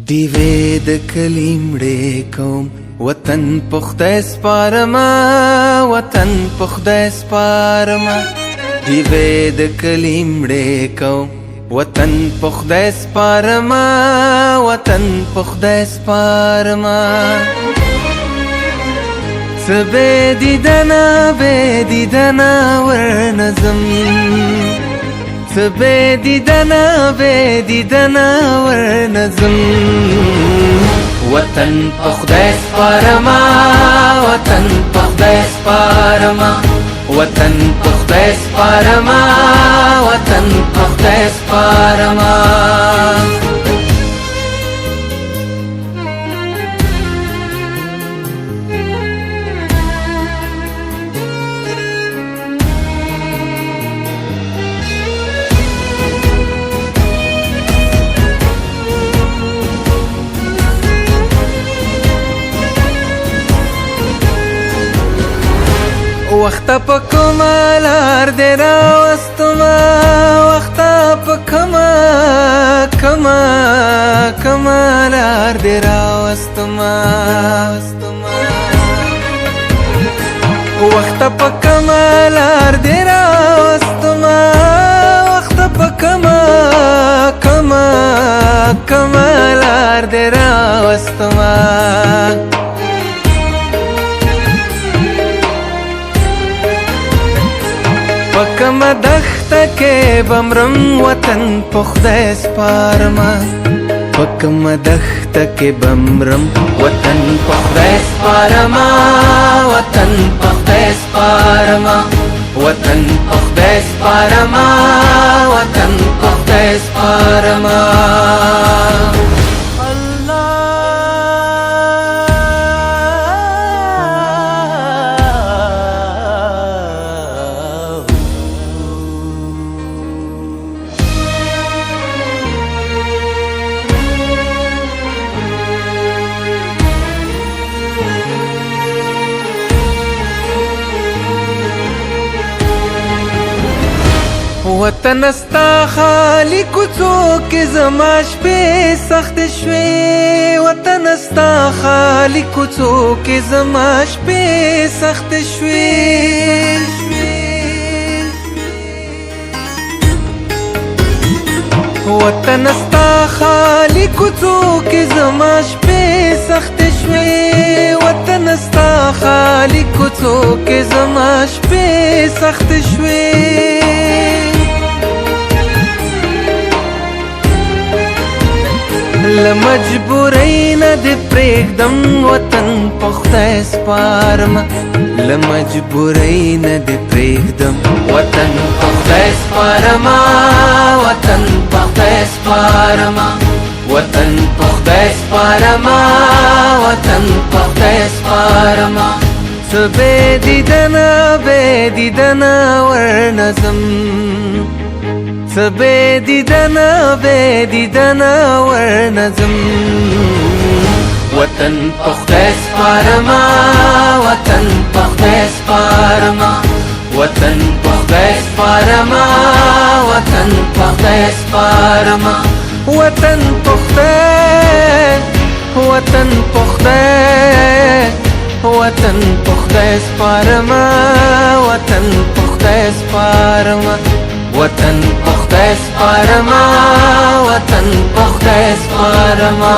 دیوې د کلیمړې کوم وطن په خدای سپارما وطن په خدای سپارما دیوې د کلیمړې کوم وطن په خدای سپارما وطن په خدای سپارما سبه دیدنا ورنظم سبه دیدنا ورنظم وطن په خدای سپارما وطن په خدای سپارما وطن په خدای سپارما وطن په خدای سپارما وخت په کمالار دې راوستما وخت په کمالار دې راوستما وخت په کمالار دې راوستما وخت په کمالار دې راوستما پکم دخت کې بمرم وطن په خدای سپارما پکم دخت کې بمرم وطن په خدای سپارما وطن په خدای سپارما وطن په خدای سپارما وطن په خدای سپارما وطن استا خالی کوڅو کې زما شپې سخت شوې وطن استا خالی کوڅو کې زما شپې سخت شوې وطن استا خالی کوڅو کې زما شپې سخت شوې وطن استا خالی کوڅو کې زما شپې سخت شوې لمجبورۍ نه دې پرېږدم وطن په خدای سپارما لمجبورۍ نه دې پرېږدم وطن په خدای سپارما وطن په خدای سپارما وطن په خدای سپارما وطن په خدای سپارما څه بې دیدنه ورنظم سبه دیدنا ورنظم وطن په خدای سپارما وطن په خدای سپارما وطن په خدای سپارما وطن په خدای سپارما وطن په خدای وطن په خدای وطن په خدای سپارما وطن په خدای سپارما وطن په خدای سپارما وطن په خدای سپارما